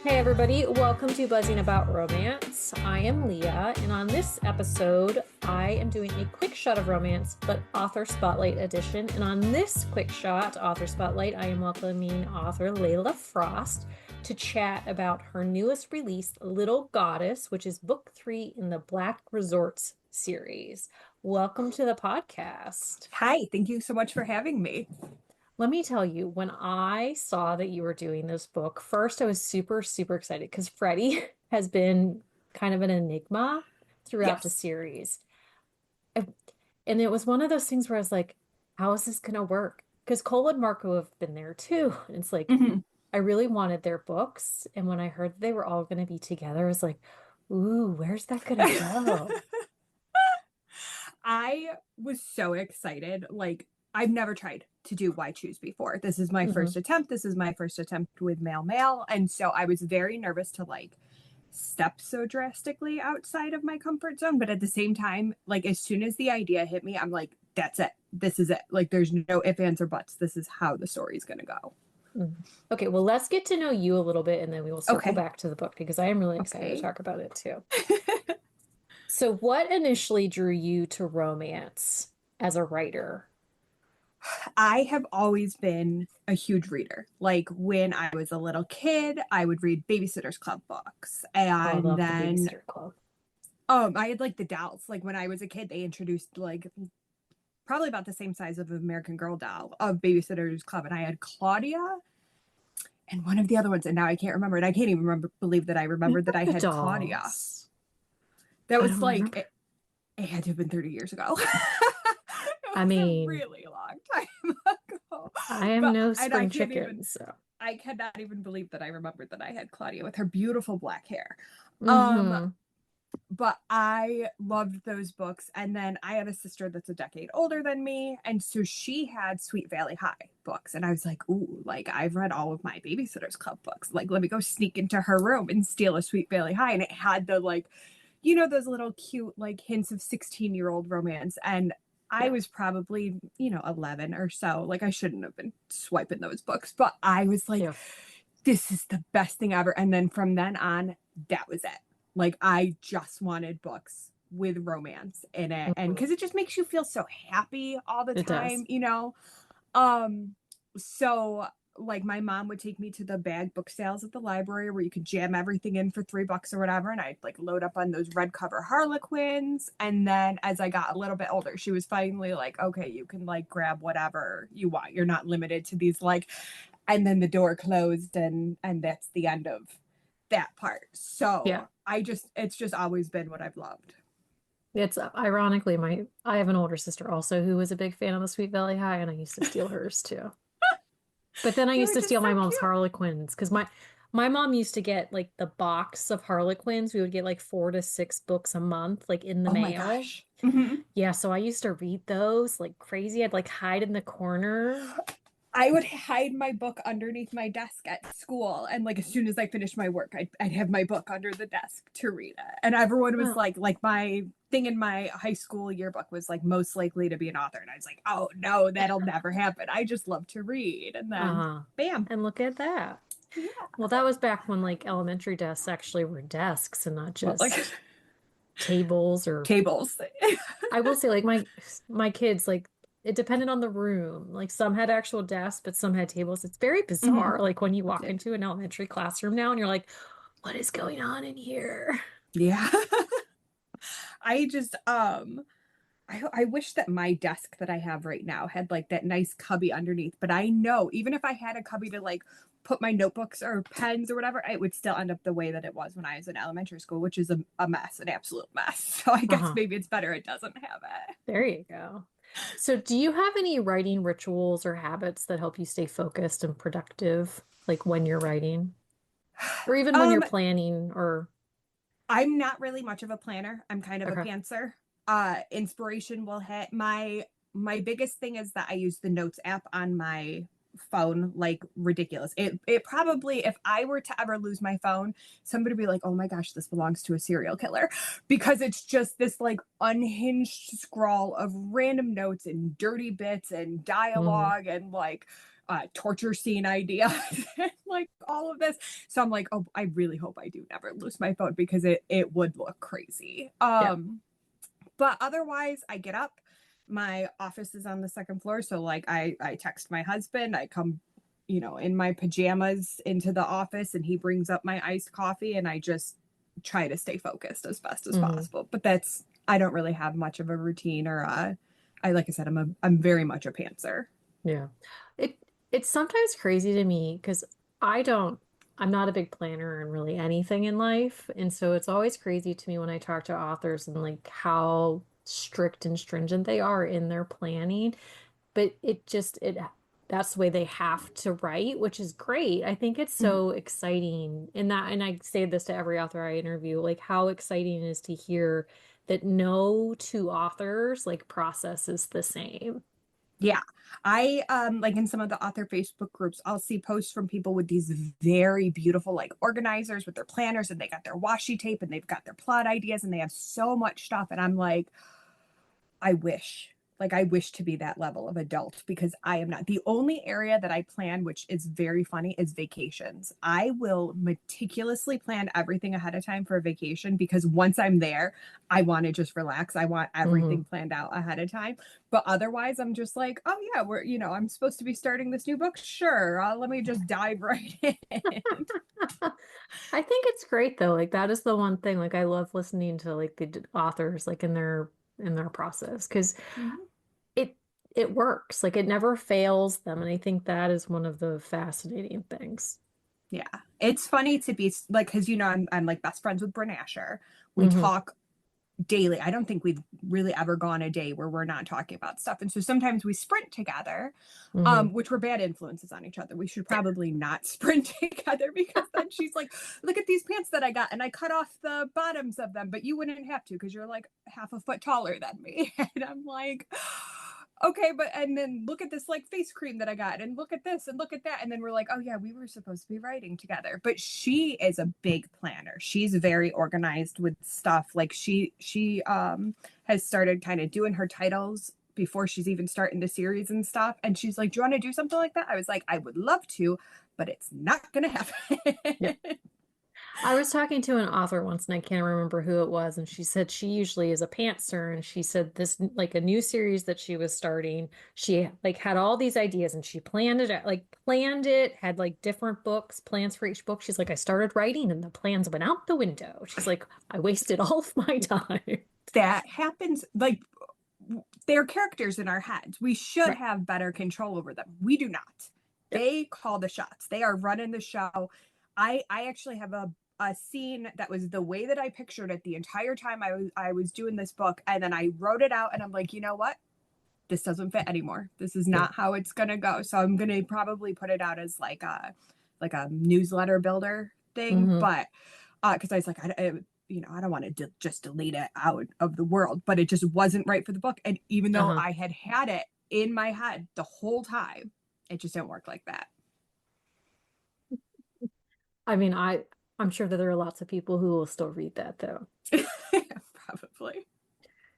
Hey everybody, welcome to Buzzing About Romance. I am Leah, and on this episode, I am doing a quick shot of romance, but author spotlight edition. And on this quick shot, author spotlight, I am welcoming author Layla Frost to chat about her newest release, Little Goddess, which is book 3 in the Black Resorts series. Welcome to the podcast. Hi, thank you so much for having me. Let me tell you, when I saw that you were doing this book, first I was super, super excited because Freddie has been kind of an enigma throughout the Yes. series. And it was one of those things where I was like, how is this going to work? Because Cole and Marco have been there too. And it's like, hmm I really wanted their books. And when I heard that they were all going to be together, I was like, ooh, where's that going to go? I was so excited. I've never tried to do Why Choose before. This is my Hmm. first attempt. This is my first attempt with male. And so I was very nervous to step so drastically outside of my comfort zone. But at the same time, as soon as the idea hit me, I'm like, that's it. This is it. Like, there's no ifs, ands, or buts. This is how the story's going to go. Okay, well, let's get to know you a little bit and then we will circle Okay. back to the book because I am really excited to Okay. talk about it too. So, what initially drew you to romance as a writer? I have always been a huge reader. Like when I was a little kid, I would read Babysitter's Club books. Oh, I And love the then Babysitter Club. I had the dolls. Like when I was a kid, they introduced probably about the same size of an American Girl doll of Babysitter's Club. And I had Claudia and one of the other ones. And now I can't remember it. I can't even believe that I I remembered that love I the had Claudia. dolls. That I was don't remember. it had to have been 30 years ago. It I was a mean, really long time ago. I am But no and I spring can't chicken, even so. I cannot even believe that I remembered that I had Claudia with her beautiful black hair. Um, Hmm. but I loved those books. And then I have a sister that's a decade older than me. And so she had Sweet Valley High books. And I was like, ooh, I've read all of my Babysitter's Club books. Like, let me go sneak into her room and steal a Sweet Valley High. And it had the those little cute hints of 16-year-old romance. And I Yeah, was probably, 11 or so. Like I shouldn't have been swiping those books, but I was like, yeah, this is the best thing ever. And then from then on, that was it. Like I just wanted books with romance in it. And mhm. because it just makes you feel so happy all the It does. time. Um, so my mom would take me to the bag book sales at the library where you could jam everything in for $3 or whatever. And I'd load up on those red cover Harlequins. And then as I got a little bit older, she was finally like, okay, you can grab whatever you want. You're not limited to these and then the door closed and that's the end of that part. Yeah. So it's just always been what I've loved. It's ironically I have an older sister also who was a big fan of the Sweet Valley High, and I used to steal hers too. But then I They used were to just steal so my mom's cute. Harlequins because my mom used to get like the box of Harlequins. We would get like 4 to 6 books a month, like in the Oh my mail. gosh. Mm-hmm. Yeah, so I used to read those like crazy. I'd like hide in the corner. I would hide my book underneath my desk at school, and as soon as I finished my work, I'd have my book under the desk to read it. And everyone was Oh, like my thing in my high school yearbook was most likely to be an author, and I was like, oh no, that'll never happen. I just love to read, and then uh-huh. bam, And look at that. yeah. Well, that was back when like elementary desks actually were desks and not Well, just tables or tables. I will say like my kids like it depended on the room. Like some had actual desks, but some had tables. It's very Mhm. bizarre. Like when you walk into an elementary classroom now and you're like, what is going on in here? Yeah. I just I wish that my desk that I have right now had that nice cubby underneath, but I know even if I had a cubby to put my notebooks or pens or whatever, it would still end up the way that it was when I was in elementary school, which is a mess, an absolute mess. So I guess Uh-huh. maybe it's better it doesn't have it. There you go. So do you have any writing rituals or habits that help you stay focused and productive, like when you're writing? Or even when you're Um, planning or I'm not really much of a planner. I'm kind of a okay. pantser. Inspiration will hit. My biggest thing is that I use the notes app on my phone like ridiculous. It probably, if I were to ever lose my phone, somebody would be like, oh my gosh, this belongs to a serial killer. Because it's just this unhinged scrawl of random notes and dirty bits and Mm, dialogue and torture scene ideas, like all of this. So I'm like, oh, I really hope I do never lose my phone because it would look crazy. Yeah. But otherwise, I get up. My office is on the second floor, so like I text my husband. I come, in my pajamas into the office, and he brings up my iced coffee, and I just try to stay focused as best as Hmm. possible. But I don't really have much of a routine or I like I said, I'm very much a pantser. Yeah. It it's sometimes crazy to me because I don't I'm not a big planner in really anything in life. And so it's always crazy to me when I talk to authors and like how strict and stringent they are in their planning. But it that's the way they have to write, which is great. I think it's Mhm. so exciting in that, and I say this to every author I interview, like how exciting it is to hear that no two authors like process is the same. Yeah. I like in some of the author Facebook groups, I'll see posts from people with these very beautiful like organizers with their planners, and they got their washi tape and they've got their plot ideas and they have so much stuff, and I'm like, I wish. Like I wish to be that level of adult because I am not. The only area that I plan, which is very funny, is vacations. I will meticulously plan everything ahead of time for a vacation because once I'm there, I want to just relax. I want everything Hmm. planned out ahead of time. But otherwise, I'm just like, oh yeah, I'm supposed to be starting this new book. Sure, let me just dive right in. I think it's great though. Like that is the one thing. Like I love listening to like authors like in their process because Mhm. it it works. Like it never fails them, and I think that is one of the fascinating things. Yeah, it's funny to be like, because I'm like best friends with Bryn Asher. We Hmm. talk daily. I don't think we've really ever gone a day where we're not talking about stuff. And so sometimes we sprint together, Hmm. which we're bad influences on each other. We should probably not sprint together because then she's like, look at these pants that I got. And I cut off the bottoms of them, but you wouldn't have to because you're like half a foot taller than me. And I'm like, okay, but and then look at this like face cream that I got, and look at this, and look at that, and then we're like, oh yeah, we were supposed to be writing together. But she is a big planner. She's very organized with stuff. Like she has started kind of doing her titles before she's even starting the series and stuff. And she's like, do you want to do something like that? I was like, I would love to, but it's not gonna happen. Yeah. I was talking to an author once and I can't remember who it was, and she said she usually is a pantser, and she said this like a new series that she was starting, she like had all these ideas and she planned it out, like planned it, had like different books, plans for each book. She's like, I started writing and the plans went out the window. She's like, I wasted all of my time. That happens like they're characters in our heads. We should Right. have better control over them. We do not. Yep. They call the shots. They are running the show. I actually have a scene that was the way that I pictured it the entire time I was doing this book, and then I wrote it out and I'm like, you know what? This doesn't fit anymore. This is Yeah. not how it's gonna go. So I'm gonna probably put it out as like a newsletter builder thing, Hmm. but because I was like, I don't want to just delete it out of the world, but it just wasn't right for the book. And even though Uh-huh. I had it in my head the whole time, it just didn't work like that. I mean, I'm sure that there are lots of people who will still read that though. Probably.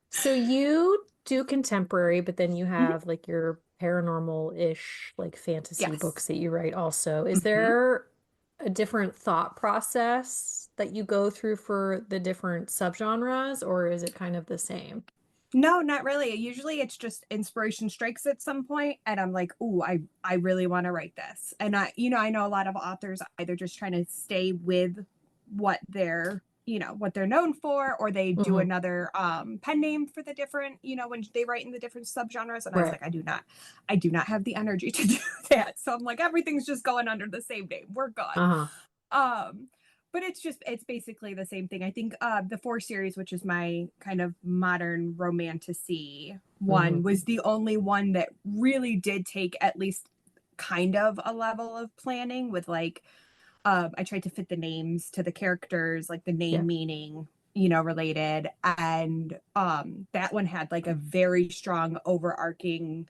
So you do contemporary, but then you Mhm. have like your paranormal-ish like fantasy Yes. books that you write also. Is Hmm. there a different thought process that you go through for the different subgenres, or is it kind of the same? No, not really. Usually it's just inspiration strikes at some point and I'm like, "Ooh, I really want to write this." And I know a lot of authors either just trying to stay with what what they're known for, or they do Hmm. another pen name for the different, when they write in the different subgenres, and I was Right. like, I do not have the energy to do that. So I'm like, everything's just going under the same name. We're good. Uh-huh. Um, but it's basically the same thing. I think the four series, which is my kind of modern romantasy Hmm. one, was the only one that really did take at least kind of a level of planning with like I tried to fit the names to the characters, like the Yeah. name meaning, related. And that one had like a very strong overarching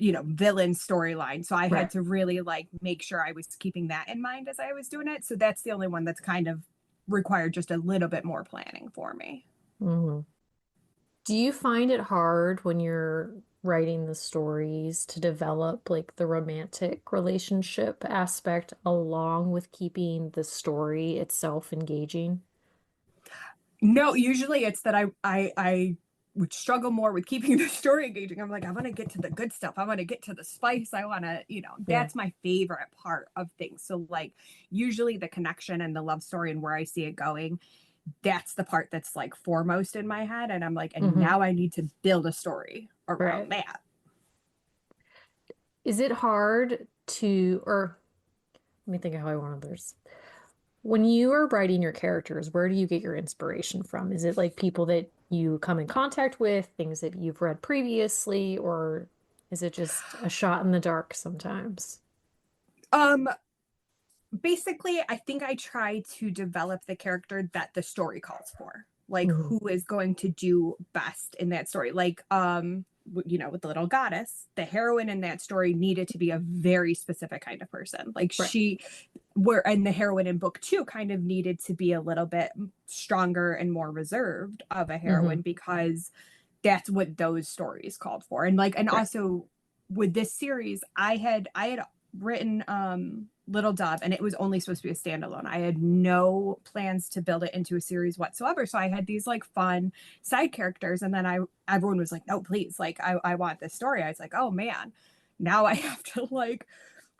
villain storyline, so I had Right. to really like make sure I was keeping that in mind as I was doing it. So that's the only one that's kind of required just a little bit more planning for me. Hmm. Do you find it hard when you're writing the stories to develop like the romantic relationship aspect along with keeping the story itself engaging? No, usually it's that I would struggle more with keeping the story engaging. I'm like, I want to get to the good stuff. I want to get to the spice. I want to, Yeah. that's my favorite part of things. So like usually the connection and the love story and where I see it going, that's the part that's like foremost in my head. And I'm like, and Hmm. now I need to build a story around Right. that. Is it hard to, or let me think of how I want to this. When you are writing your characters, where do you get your inspiration from? Is it like people that you come in contact with, things that you've read previously, or is it just a shot in the dark sometimes? Um, Basically, I think I try to develop the character that the story calls for. Like Hmm. who is going to do best in that story. Like with the little goddess, the heroine in that story needed to be a very specific kind of person. Like Right. she where and the heroine in book 2 kind of needed to be a little bit stronger and more reserved of a Hmm. heroine because that's what those stories called for. And like and Right. also with this series, I had written Little Dove, and it was only supposed to be a standalone. I had no plans to build it into a series whatsoever. So I had these like fun side characters, and then everyone was like, "No, please, like I want this story." I was like, "Oh man, now I have to like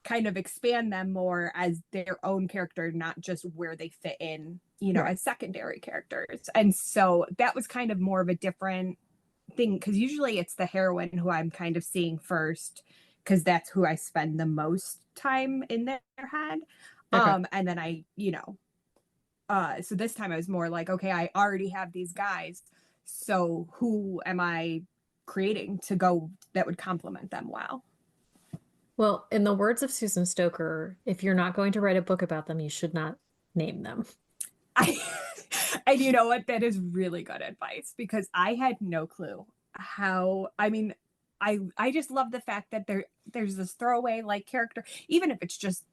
kind of expand them more as their own character, not just where they fit in, Right. as secondary characters." And so that was kind of more of a different thing because usually it's the heroine who I'm kind of seeing first because that's who I spend the most time in their head. Okay. And then so this time I was more like, okay, I already have these guys. So who am I creating to go that would complement them well? Well, in the words of Susan Stoker, if you're not going to write a book about them, you should not name them. I, and you know what? That is really good advice because I had no clue how. I mean, I just love the fact that there's this throwaway like character, even if it's just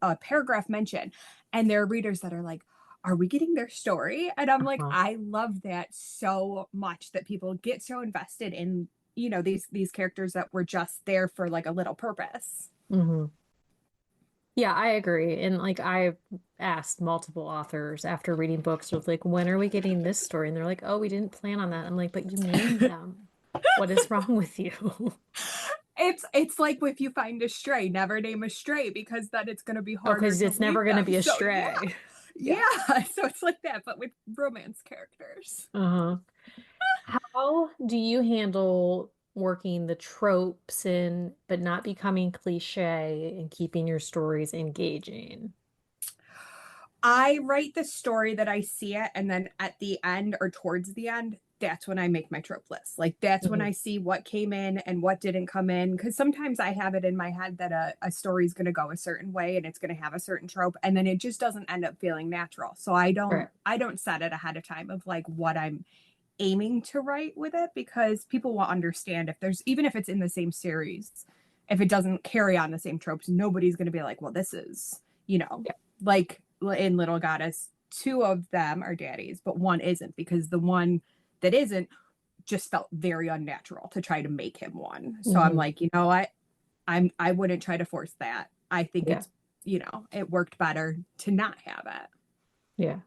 a paragraph mention, and there are readers that are like, "Are we getting their story?" And I'm like, Uh-huh. I love that so much that people get so invested in these characters that were just there for like a little purpose. Hmm. Yeah, I agree. And like I've asked multiple authors after reading books with like, when are we getting this story? And they're like, oh, we didn't plan on that. I'm like, but you named them. What is wrong with you? It's like if you find a stray, never name a stray because then it's going to be Oh, harder because to it's never leave going to them. be a So yeah, stray. Yeah. yeah. So it's like that, but with romance characters. Uh-huh. How do you handle working the tropes in, but not becoming cliche and keeping your stories engaging? I write the story that I see it, and then at the end or towards the end, that's when I make my trope list. Like that's when Hmm. I see what came in and what didn't come in. Because sometimes I have it in my head that a story is going to go a certain way and it's going to have a certain trope, and then it just doesn't end up feeling natural. So I don't Right. I don't set it ahead of time of like what I'm aiming to write with it because people will understand if there's even if it's in the same series, if it doesn't carry on the same tropes, nobody's going to be like, well, this is, Yeah. like in Little Goddess, two of them are daddies, but one isn't because the one that isn't just felt very unnatural to try to make him one. So I'm Hmm. like, you know what? I wouldn't try to force that. I think Yeah. it worked better to not have it. Yeah.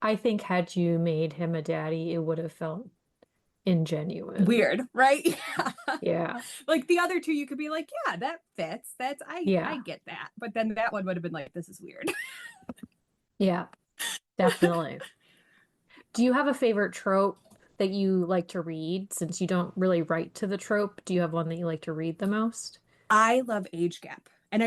I think had you made him a daddy, it would have felt ingenuine. Weird, right? Yeah. Like the other two, you could be like, yeah, that fits. That's I Yeah. get that. But then that one would have been like, this is weird. Yeah. Definitely. Do you have a favorite trope that you like to read since you don't really write to the trope? Do you have one that you like to read the most? I love age gap. And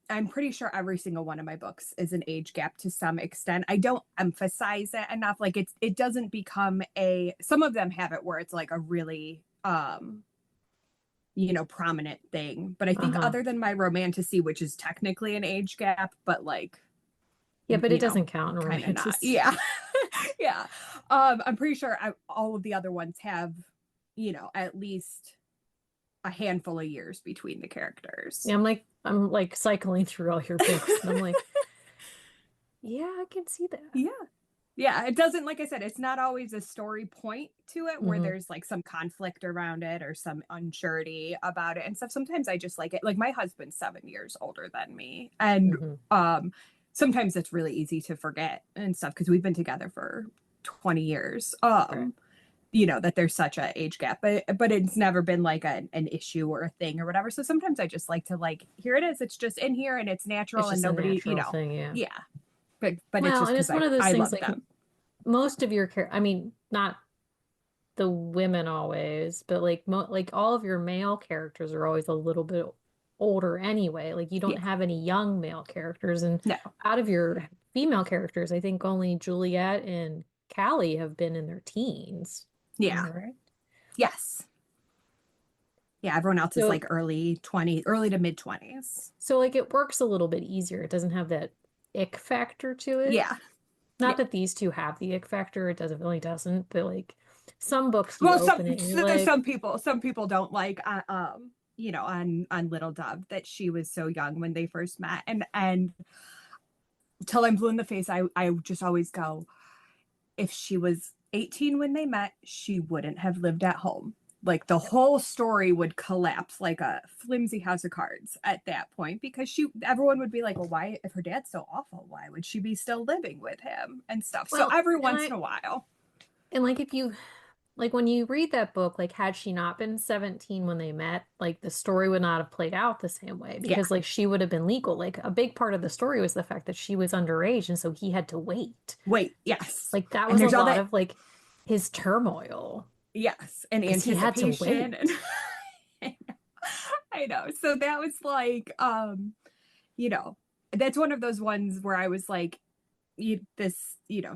I'm pretty sure every single one of my books is an age gap to some extent. I don't emphasize it enough. Like it doesn't become a some of them have it where it's like a really prominent thing. But I think Uh-huh. other than my romantasy, which is technically an age gap, but like, Yeah, but it you know, doesn't count in kind of not. romantic. Yeah. Yeah. I'm pretty sure all of the other ones have, at least a handful of years between the characters. Yeah, I'm like cycling through all your books and I'm like, yeah, I can see that. Yeah. Yeah, it doesn't, like I said, it's not always a story point to it where Hmm. there's like some conflict around it or some unsurety about it and stuff. Sometimes I just like it. Like my husband's 7 years older than me. And Hmm. um sometimes it's really easy to forget and stuff because we've been together for 20 years. Right. That there's such a age gap, but it's never been like an issue or a thing or whatever. So sometimes I just like to like, here it is, it's just in here and it's It's natural and just a nobody, natural thing, yeah. yeah. But it's Well, just and because it's I one of those I things love like them. most of your I mean, not the women always, but like like all of your male characters are always a little bit older anyway. Like you don't Yeah. have any young male characters, and No. out of your female characters, I think only Juliet and Callie have been in their teens. Am Yeah. I right? Yes. Yeah. Everyone else is So like early 20s, early to mid 20s. so like it works a little bit easier. It doesn't have that ick factor to it. Yeah. Not Yeah. that these two have the ick factor, it doesn't really doesn't, but like some books you Well, open it and you're there's like, some people don't like on Little Dove that she was so young when they first met, and till I'm blue in the face, I just always go, if she was 18 when they met, she wouldn't have lived at home. Like the whole story would collapse like a flimsy house of cards at that point because everyone would be like, well, why, if her dad's so awful, why would she be still living with him and stuff? So well, every and once in I a while, and like if you like when you read that book, like had she not been 17 when they met, like the story would not have played out the same way yeah, because like she would have been legal. Like a big part of the story was the fact that she was underage and so he had to wait. wait, yes. Like that And was a there's all lot that, of like his turmoil yes, and because he had to anticipation. wait. And I know. So that was like, you know, that's one of those ones where I was like,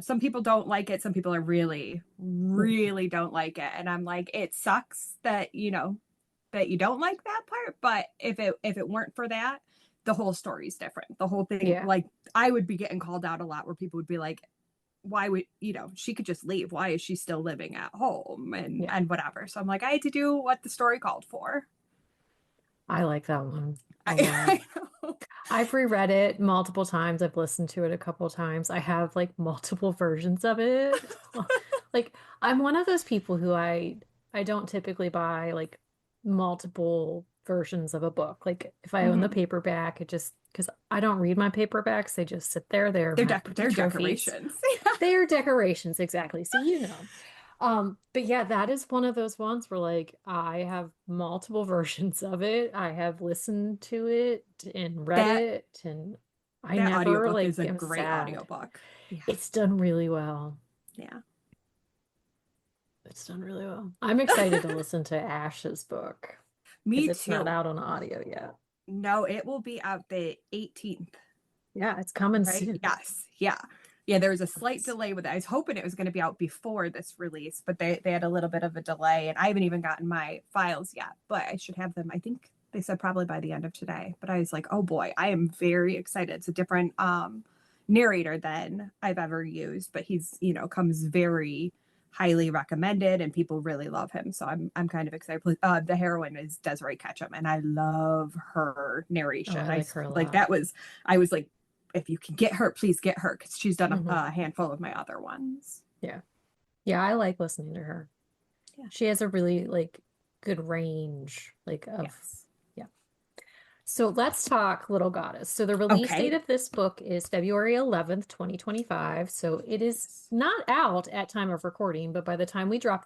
some people don't like it. Some people are really, really don't like it. And I'm like, it sucks that, that you don't like that part. But if it weren't for that, the whole story's different. The whole thing, Yeah. like I would be getting called out a lot where people would be like, why would, she could just leave. Why is she still living at home and Yeah. and whatever. So I'm like, I had to do what the story called for. I like that one a lot. I know. I've reread it multiple times. I've listened to it a couple times. I have like multiple versions of it. Like I'm one of those people who I don't typically buy like multiple versions of a book. Like if I own the Mhm. paperback, it just because I don't read my paperbacks, they just sit there. They're my pretty They're trophies. decorations. They are decorations, exactly. So you know. But yeah, that is one of those ones where like I have multiple versions of it. I have listened to it and read that it, and I that never audiobook like is a am great sad. audiobook. Yeah. It's done really well. Yeah. It's done really well. I'm excited to listen to Ash's book because Me it's not too. out on audio yet. No, it will be out the 18th, Yeah, it's coming right? soon. Yes. Yeah. Yeah, there was a slight Nice. delay with it. I was hoping it was going to be out before this release, but they had a little bit of a delay and I haven't even gotten my files yet, but I should have them. I think they said probably by the end of today. But I was like, "Oh boy, I am very excited." It's a different narrator than I've ever used, but he's, comes very highly recommended and people really love him. So I'm kind of excited. The heroine is Desiree Ketchum and I love her Oh, narration. I like her a Like lot. that was I was like, if you can get her, please get her because she's done Hmm. a handful of my other ones. Yeah. Yeah, I like listening to her. Yeah. She has a really like good range like of Yes. yeah. So let's talk Little Goddess. So the release date Okay. of this book is February 11th, 2025. So it is Yes. not out at time of recording, but by the time we drop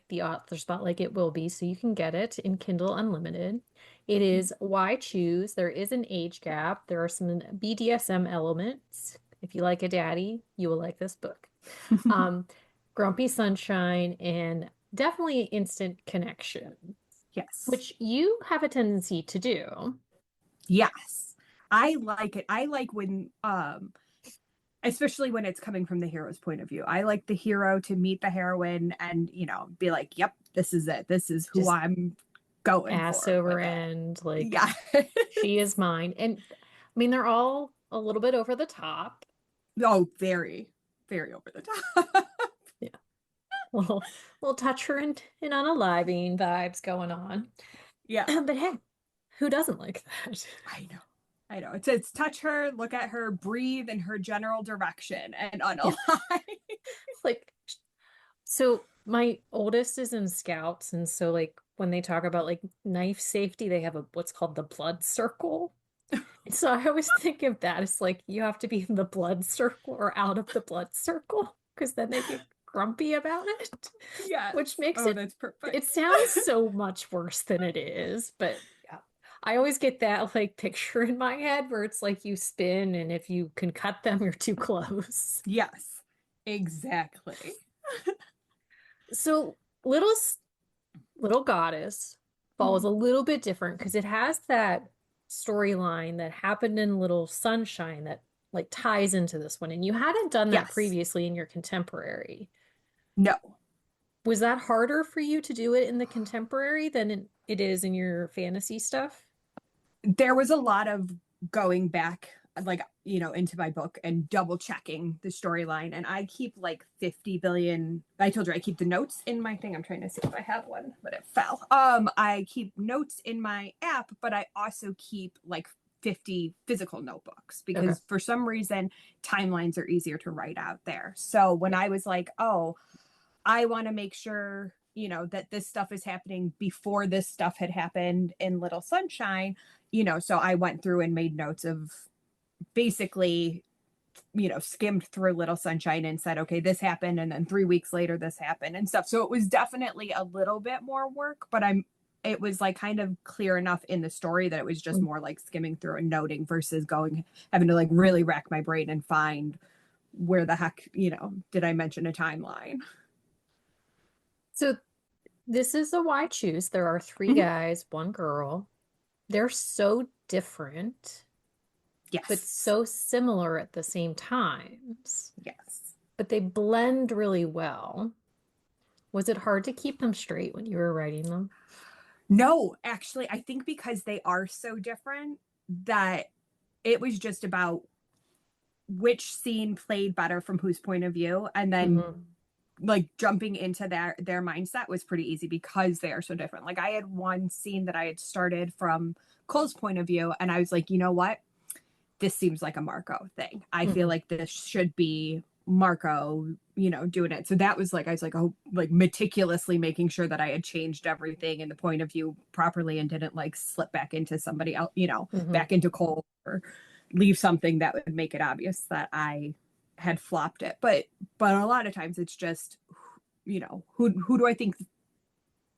the author spotlight, it will be. So you can get it in Kindle Unlimited. It is Why Choose. There is an age gap. There are some BDSM elements. If you like a daddy, you will like this book. Um, Grumpy Sunshine and definitely instant connection, Yes. which you have a tendency to do. Yes. I like it. I like when especially when it's coming from the hero's point of view. I like the hero to meet the heroine and, be like, "Yep, this is it. This is who Just I'm going ass for over with it." end, like Yeah. she is mine. And I mean, they're all a little bit over the top. Oh, very, very over the top. Yeah. We'll touch her and unaliving vibes going on. Yeah, But hey, who doesn't like that? I know. I know. It's touch her, look at her, breathe in her general direction, and Yeah. unalive. Like, so my oldest is in scouts, and so like when they talk about like knife safety, they have a what's called the blood circle. And so I always think of that as like you have to be in the blood circle or out of the blood circle because then they get grumpy about it, which Yes. makes Oh, it that's it perfect. sounds so much worse than it is. But yeah, I always get that like picture in my head where it's like you spin, and if you can cut them, you're too close. Yes, exactly. So little little goddess follows Mhm. a little bit different because it has that storyline that happened in Little Sunshine that like ties into this one. And you hadn't done that Yes. previously in your contemporary. No. Was that harder for you to do it in the contemporary than it is in your fantasy stuff? There was a lot of going back, like, into my book and double checking the storyline. And I keep like 50 billion. I told you I keep the notes in my thing. I'm trying to see if I have one, but it fell. I keep notes in my app, but I also keep like 50 physical notebooks Okay. because for some reason timelines are easier to write out there. So when Yeah. I was like, oh, I want to make sure, that this stuff is happening before this stuff had happened in Little Sunshine, so I went through and made notes of basically, skimmed through Little Sunshine and said, okay, this happened. And then 3 weeks later, this happened and stuff. So it was definitely a little bit more work, but it was like kind of clear enough in the story that it was just more like skimming through and noting versus having to like really rack my brain and find where the heck, did I mention a timeline? So this is the why choose. There are three Mhm. guys, one girl. They're so different, but Yes. so similar at the same times. Yes. But they blend really well. Was it hard to keep them straight when you were writing them? No, actually, I think because they are so different that it was just about which scene played better from whose point of view. And then Hmm. like jumping into their mindset was pretty easy because they are so different. Like I had one scene that I had started from Cole's point of view, and I was like, you know what? This seems like a Marco thing. I feel Hmm. like this should be Marco, doing it. So that was like, I was like, oh, like meticulously making sure that I had changed everything in the point of view properly and didn't like slip back into somebody else, Hmm. back into Cole or leave something that would make it obvious that I had flopped it. But a lot of times it's just, who do I think,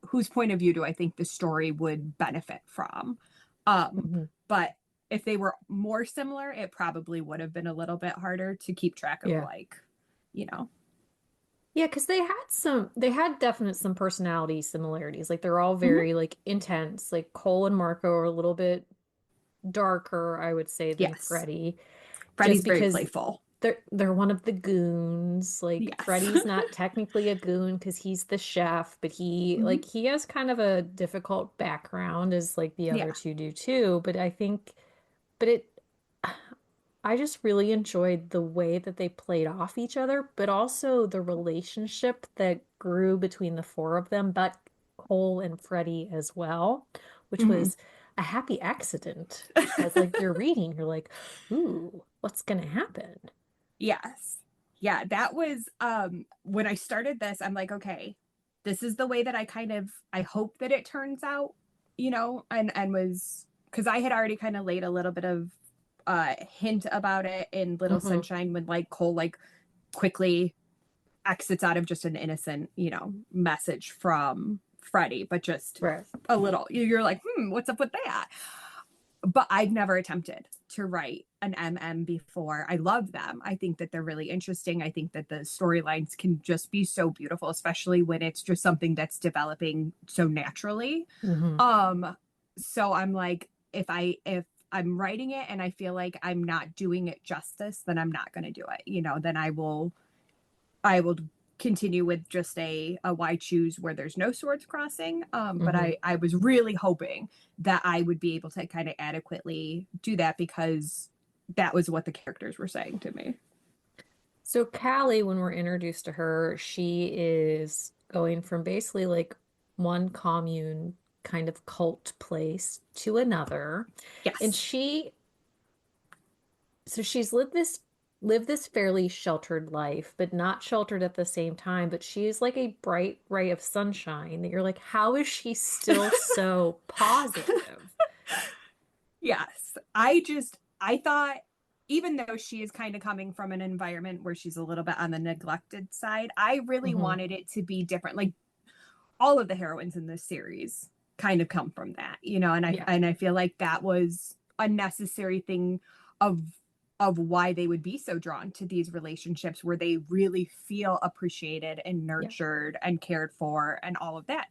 whose point of view do I think the story would benefit from? Hmm. But if they were more similar, it probably would have been a little bit harder to keep track of, Yeah. like, you know. Yeah, because they had definite some personality similarities. Like they're all Mhm. very like intense. Like Cole and Marco are a little bit darker, I would say, than Yes. Freddie, Freddie's just very because playful. they're one of the goons. Like Yes. Freddie's not technically a goon because he's the chef, but Hmm. he has kind of a difficult background as like the other Yeah. two do too. But I think but it I just really enjoyed the way that they played off each other, but also the relationship that grew between the four of them, but Cole and Freddie as well, which Hmm. was a happy accident. As like you're reading, you're like, ooh, what's gonna happen? Yes. Yeah, that was when I started this, I'm like, okay, this is the way that I hope that it turns out, and was because I had already kind of laid a little bit of hint about it in Little Hmm. Sunshine when like Cole like quickly exits out of just an innocent, message from Freddie, but just Right. a little, you're like, what's up with that? But I've never attempted to write an MM before. I love them. I think that they're really interesting. I think that the storylines can just be so beautiful, especially when it's just something that's developing so naturally. Hmm. Um, so I'm like, if I'm writing it and I feel like I'm not doing it justice, then I'm not going to do it. Then I will continue with just a why choose where there's no swords crossing. But Hmm. I was really hoping that I would be able to kind of adequately do that because that was what the characters were saying to me. So Callie, when we're introduced to her, she is going from basically like one commune kind of cult place to another. And Yes. so she's lived this fairly sheltered life, but not sheltered at the same time. But she is like a bright ray of sunshine that you're like, how is she still so positive? Yes. I thought, even though she is kind of coming from an environment where she's a little bit on the neglected side, I really Hmm. wanted it to be different. Like all of the heroines in this series kind of come from that, you know, Yeah, and I feel like that was a necessary thing of why they would be so drawn to these relationships where they really feel appreciated and yeah, nurtured and cared for and all of that.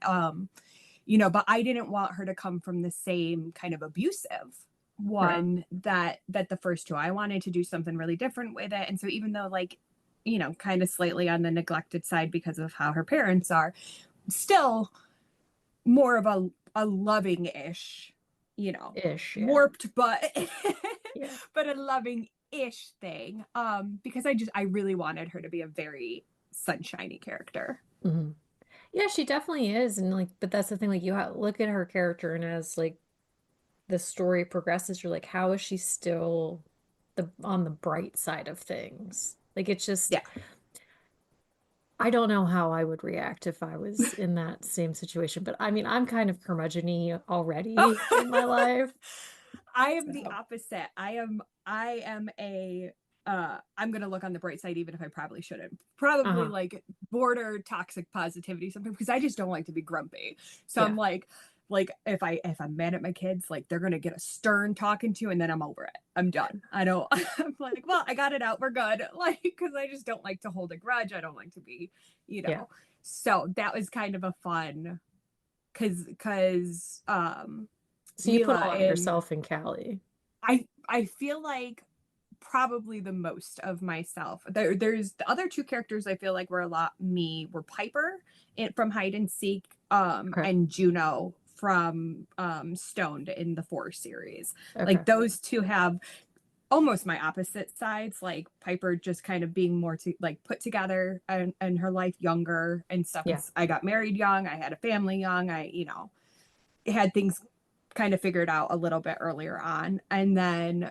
You know, but I didn't want her to come from the same kind of abusive right. one that the first two. I wanted to do something really different with it. And so even though like, you know, kind of slightly on the neglected side because of how her parents are, still more of a loving ish, you know, Ish, yeah. warped but Yeah. but a loving ish thing. Because I really wanted her to be a very sunshiny character. Hmm. Yeah, she definitely is. And like, but that's the thing, like look at her character and as like the story progresses, you're like, how is she still on the bright side of things? Like it's just Yeah. I don't know how I would react if I was in that same situation. But I mean, I'm kind of curmudgeon-y already in my life. I am the So, opposite. I am a I'm gonna look on the bright side even if I probably shouldn't. Probably uh-huh. like border toxic positivity sometimes because I just don't like to be grumpy. So Yeah. I'm like if I'm mad at my kids, like they're gonna get a stern talking to and then I'm over it. I'm done. I don't I'm like, well, I got it out, we're good. Like because I just don't like to hold a grudge. I don't like to be, you Yeah. know. So that was kind of a fun because So you put a Leela lot of in yourself in Cali. I feel like probably the most of myself. There's the other two characters I feel like were a lot me were Piper from Hide and Seek, Okay. and Juno from Stoned in the Four series. Okay. Like those two have almost my opposite sides. Like Piper just kind of being more to like put together and her life younger and stuff. Yeah. Because I got married young, I had a family young, I you know had things kind of figured out a little bit earlier on. And then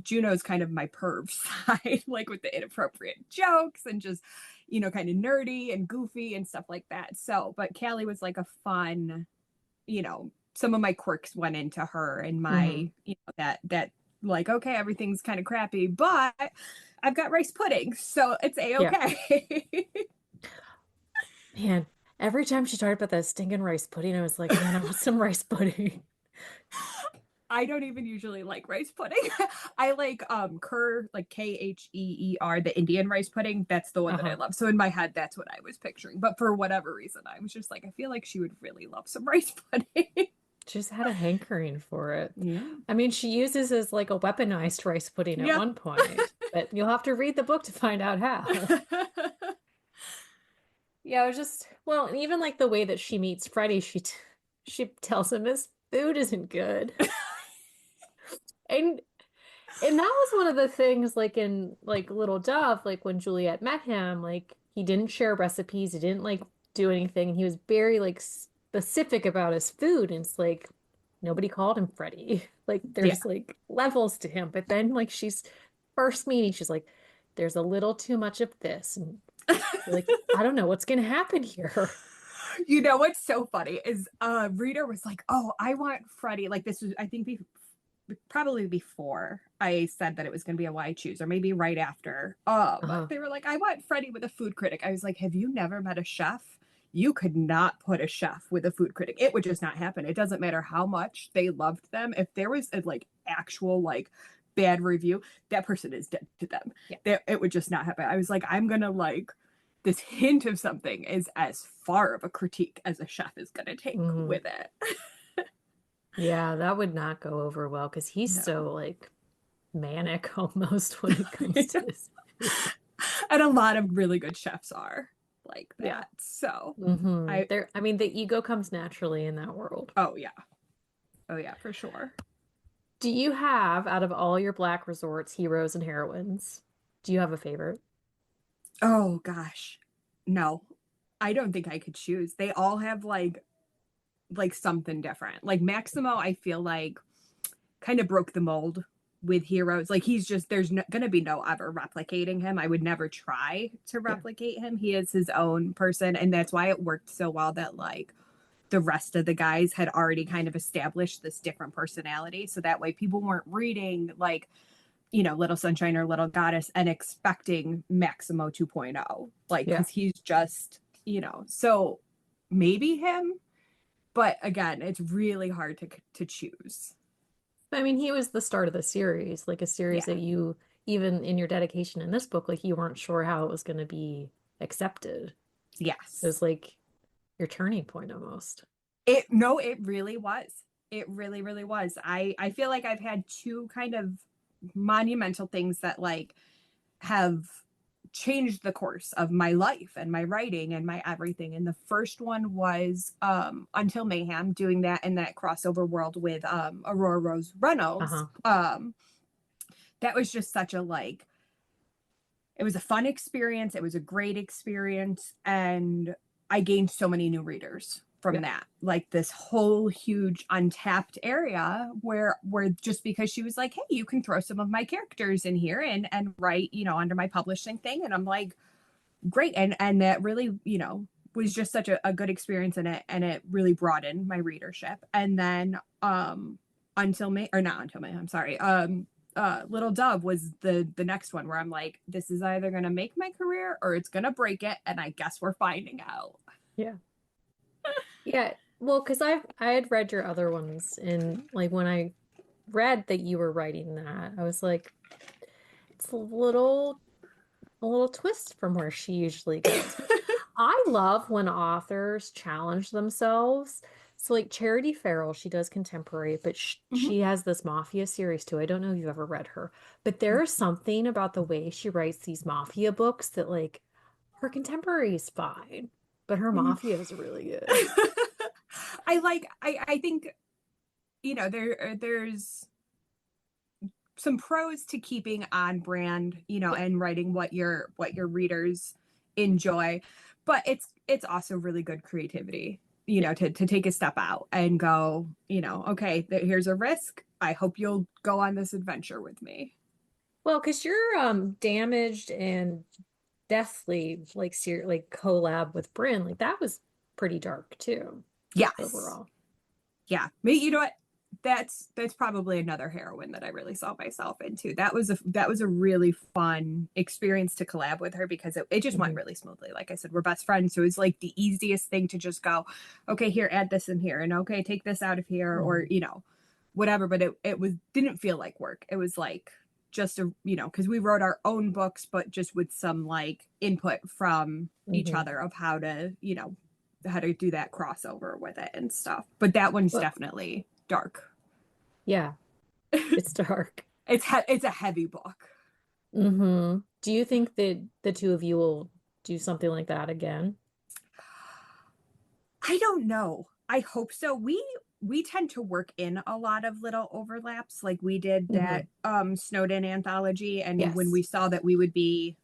Juno's kind of my perv side, like with the inappropriate jokes and just, you know, kind of nerdy and goofy and stuff like that. So, but Callie was like a fun, you know, some of my quirks went into her and Hmm. my, you know, that like, okay, everything's kind of crappy, but I've got rice pudding, so it's Yeah. a-okay. Man, every time she talked about that stinking rice pudding, I was like, man, I want some rice pudding. I don't even usually like rice pudding. I like like Kheer, the Indian rice pudding. That's the one that I Uh-huh. love. So in my head, that's what I was picturing. But for whatever reason, I was just like, I feel like she would really love some rice pudding. Just had a hankering for it. Yeah. I mean, she uses as like a weaponized rice pudding at Yeah. one point, but you'll have to read the book to find out how. Yeah, it was just, well, and even like the way that she meets Freddie, she tells him his food isn't good. And and that was one of the things like in like Little Dove, like when Juliet met him, like he didn't share recipes, he didn't like do anything, and he was very like specific about his food. And it's like nobody called him Freddie. Like Yeah. there's like levels to him. But then like she's first meeting, she's like, there's a little too much of this. And you're like, I don't know what's gonna happen here. You know what's so funny is reader was like, oh, I want Freddie. Like this was I think probably before I said that it was going to be a why choose, or maybe right after. Uh-huh. They were like, I want Freddie with a food critic. I was like, have you never met a chef? You could not put a chef with a food critic. It would just not happen. It doesn't matter how much they loved them. If there was a like actual like bad review, that person is dead to them. Yeah. It would just not happen. I was like, I'm gonna like this hint of something is as far of a critique as a chef is gonna take Hmm. with it. Yeah, that would not go over well because he's No. so like manic almost when it comes to his food. And a lot of really good chefs are like Yeah. that. So Hmm. I I mean, the ego comes naturally in that world. oh yeah. Oh yeah, for sure. Do you have, out of all your Black resorts, heroes and heroines, do you have a favorite? Oh gosh. No. I don't think I could choose. They all have like something different. Like Maximo, I feel like kind of broke the mold with heroes. Like he's just there's no, gonna be no ever replicating him. I would never try to Yeah. replicate him. He is his own person, and that's why it worked so well that like the rest of the guys had already kind of established this different personality. So that way people weren't reading like, you know, Little Sunshine or Little Goddess and expecting Maximo 2.0. Like, Yeah. because he's just, you know, so maybe him, but again, it's really hard to choose. I mean, he was the start of the series, like a series Yeah. that you, even in your dedication in this book, like you weren't sure how it was going to be accepted. It was Yes. like your turning point almost. It no, it really was. It really, really was. I feel like I've had two kind of monumental things that like have changed the course of my life and my writing and my everything. And the first one was Until Mayhem, doing that in that crossover world with Aurora Rose Reynolds. Uh-huh. That was just such a like it was a fun experience, it was a great experience, and I gained so many new readers Yeah. from that, like this whole huge untapped area where just because she was like, hey, you can throw some of my characters in here and write, you know, under my publishing thing, and I'm like, great. And that really, you know, was just such a good experience, and it really broadened my readership. And then Until May, or not Until May, I'm sorry, Little Dove was the next one where I'm like, this is either gonna make my career or it's gonna break it, and I guess we're finding out. Yeah. Yeah. Well, because I had read your other ones, and like when I read that you were writing that, I was like, it's a little twist from where she usually goes. But I love when authors challenge themselves. So like Charity Farrell, she does contemporary, but Mhm. she has this mafia series too. I don't know if you've ever read her, but there's something about the way she writes these mafia books that like her contemporary is fine, but her Mhm. mafia is really good. I think, you know, there's some pros to keeping on brand, you know, Yeah. and writing what your readers enjoy, but it's also really good creativity, you Yeah. know, to take a step out and go, you know, okay, here's a risk. I hope you'll go on this adventure with me. Well, because you're damaged and deathly like like collab with Bryn, like that was pretty dark too, Yes. overall. Yeah. Me, you know what? That's probably another heroine that I really saw myself into. That was a really fun experience to collab with her because it just went Hmm. really smoothly. Like I said, we're best friends, so it's like the easiest thing to just go, okay, here, add this in here, and okay, take this out of here, or Hmm. you know, whatever. But it was didn't feel like work. It was like just a, you know, because we wrote our own books, but just with some like input from each Hmm. other of how to, you know, how to do that crossover with it and stuff. But that one's Well, definitely dark. yeah, it's dark. It's a heavy book. Do you think that the two of you will do something like that again? I don't know. I hope so. We tend to work in a lot of little overlaps. Like we did that Hmm. Snowden anthology, and when Yes. we saw that we would be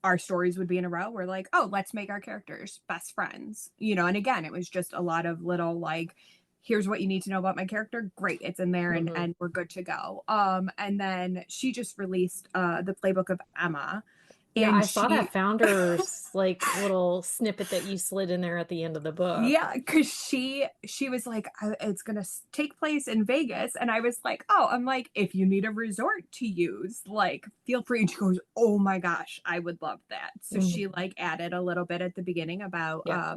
our stories would be in a row, we're like, oh, let's make our characters best friends. You know, and again, it was just a lot of little like, here's what you need to know about my character. Great, it's in there, Hmm. and we're good to go. And then she just released the playbook of Emma, Yeah, and I saw she that founder's like little snippet that you slid in there at the end of the book. yeah, because she was like, it's gonna take place in Vegas, and I was like, oh, I'm like, if you need a resort to use, like, feel free. And she goes, oh my gosh, I would love that. So Hmm. she like added a little bit at the beginning about Yeah.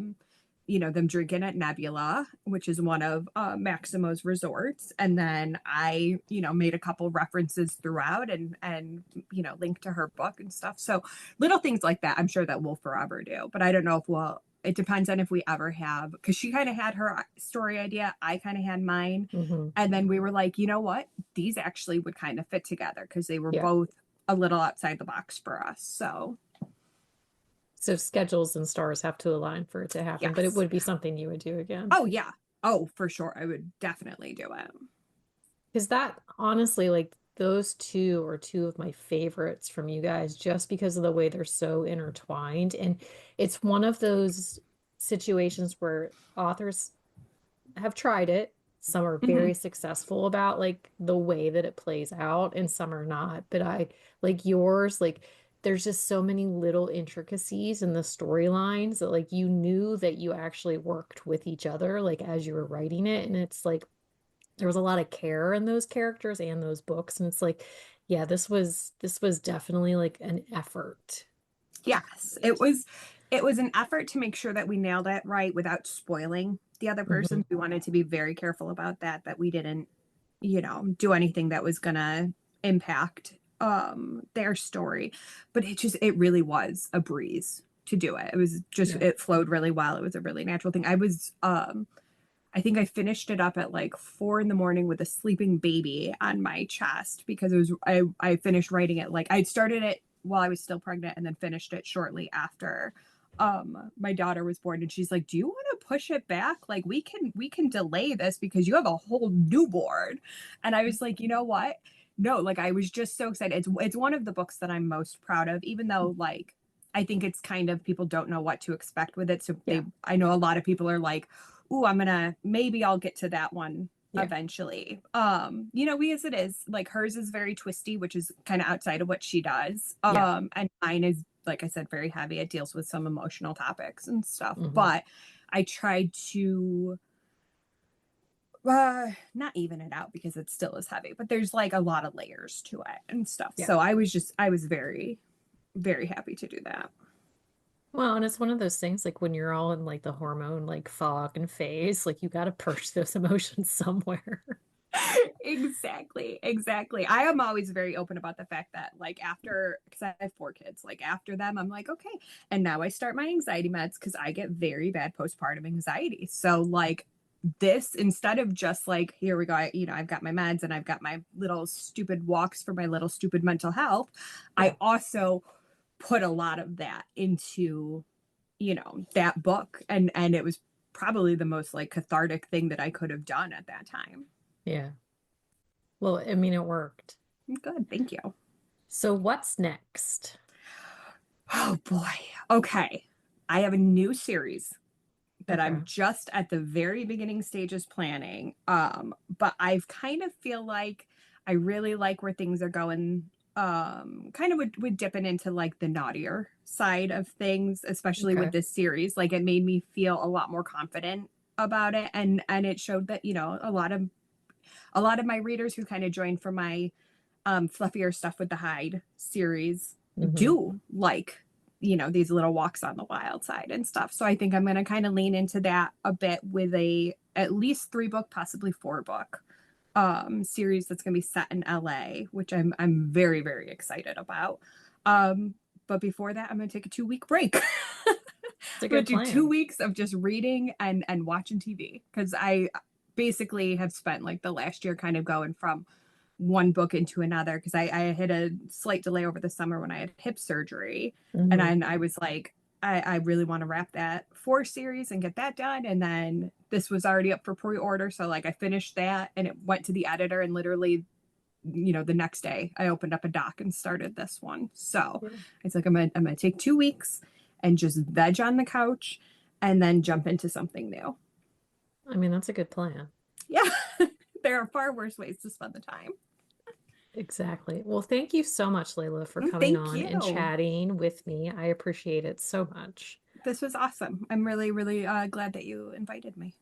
you know, them drinking at Nebula, which is one of Maximo's resorts, and then I, you know, made a couple references throughout and you know, linked to her book and stuff. So little things like that, I'm sure that we'll forever do, but I don't know if we'll it depends on if we ever have, because she kind of had her story idea, I kind of had mine, Hmm. and then we were like, you know what, these actually would kind of fit together because they were Yeah. both a little outside the box for us. So So schedules and stars have to align for it to happen, but it yes. would be something you would do again. Oh yeah. Oh, for sure, I would definitely do it. Because that honestly, like those two are two of my favorites from you guys, just because of the way they're so intertwined. And it's one of those situations where authors have tried it Some are Mhm. very successful about like the way that it plays out, and some are not. But I like yours, like there's just so many little intricacies in the storylines that like you knew that you actually worked with each other like as you were writing it. And it's like there was a lot of care in those characters and those books. And it's like, yeah, this was definitely like an effort. Yes, it was an effort to make sure that we nailed it right without spoiling the other Hmm. person. We wanted to be very careful about that we didn't, do anything that was gonna impact their story. But it really was a breeze to do it. It was just Yeah. it flowed really well. It was a really natural thing. I think I finished it up at like 4 in the morning with a sleeping baby on my chest because I finished writing it like I'd started it while I was still pregnant and then finished it shortly after my daughter was born, and she's like, "Do you want to push it back? Like we can delay this because you have a whole newborn." And I was like, "You know what? No, like I was just so excited. It's one of the books that I'm most proud of, even though like I think it's kind of people don't know what to expect with it. So Yeah. I know a lot of people are like, "Ooh, maybe I'll get to that one Yeah. eventually." We as it is, like hers is very twisty, which is kind of outside of what she does. Yeah. And mine is, like I said, very heavy. It deals with some emotional topics and stuff. Hmm. But I tried to not even it out because it still is heavy, but there's like a lot of layers to it and stuff. Yeah. So I was very, very happy to do that. Well, and it's one of those things like when you're all in like the hormone like fog and phase, like you got to purge those emotions somewhere. Exactly. I am always very open about the fact that like after, because I have 4 kids, like after them I'm like, okay, and now I start my anxiety meds because I get very bad postpartum anxiety. So like this, instead of just like, here we go, I've got my meds and I've got my little stupid walks for my little stupid mental health, Yeah. I also put a lot of that into that book, and it was probably the most like cathartic thing that I could have done at that time. Yeah. Well, I mean, it worked. Good, thank you. So what's next? Oh boy. Okay. I have a new series that Okay. I'm just at the very beginning stages planning. But I've kind of feel like I really like where things are going. Kind of would dipping into like the naughtier side of things, especially with Okay. this series. Like it made me feel a lot more confident about it. And it showed that, a lot of my readers who kind of joined for my fluffier stuff with the Hyde series Hmm. do like these little walks on the wild side and stuff. So I think I'm going to kind of lean into that a bit with a at least 3 book, possibly 4 book series that's going to be set in LA, which I'm very very excited about. um but before that I'm going to take a 2-week break. I'm It's a going good to do two plan. weeks of just reading and watching TV because I basically have spent like the last year kind of going from one book into another because I had a slight delay over the summer when I had hip surgery. And Hmm. then I was like, I really want to wrap that 4 series and get that done. And then this was already up for pre-order. So like I finished that and it went to the editor, and literally, the next day I opened up a doc and started this one. So Yeah. it's like I'm gonna take 2 weeks and just veg on the couch and then jump into something new. I mean, that's a good plan. Yeah. There are far worse ways to spend the time. Exactly. Well, thank you so much, Layla, for coming Thank on and you. chatting with me. I appreciate it so much. This was awesome. I'm really, really glad that you invited me.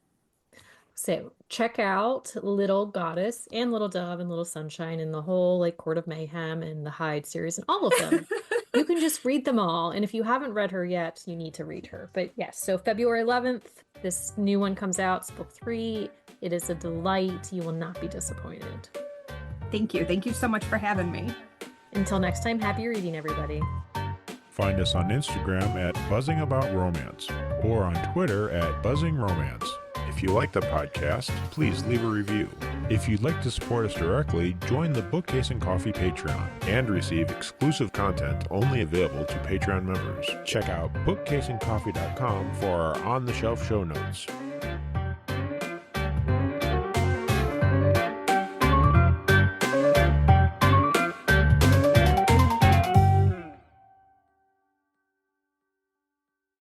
So check out Little Goddess and Little Dove and Little Sunshine and the whole like Court of Mayhem and the Hyde series and all of them. You can just read them all. And if you haven't read her yet, you need to read her. But yes, so February 11th, this new one comes out. It's book 3. It is a delight. You will not be disappointed. Thank you. Thank you so much for having me. Until next time, happy reading, everybody. Find us on Instagram at Buzzing About Romance or on Twitter at Buzzing Romance. If you like the podcast, please leave a review. If you'd like to support us directly, join the Bookcase and Coffee Patreon and receive exclusive content only available to Patreon members. Check out bookcaseandcoffee.com for our on-the-shelf show notes.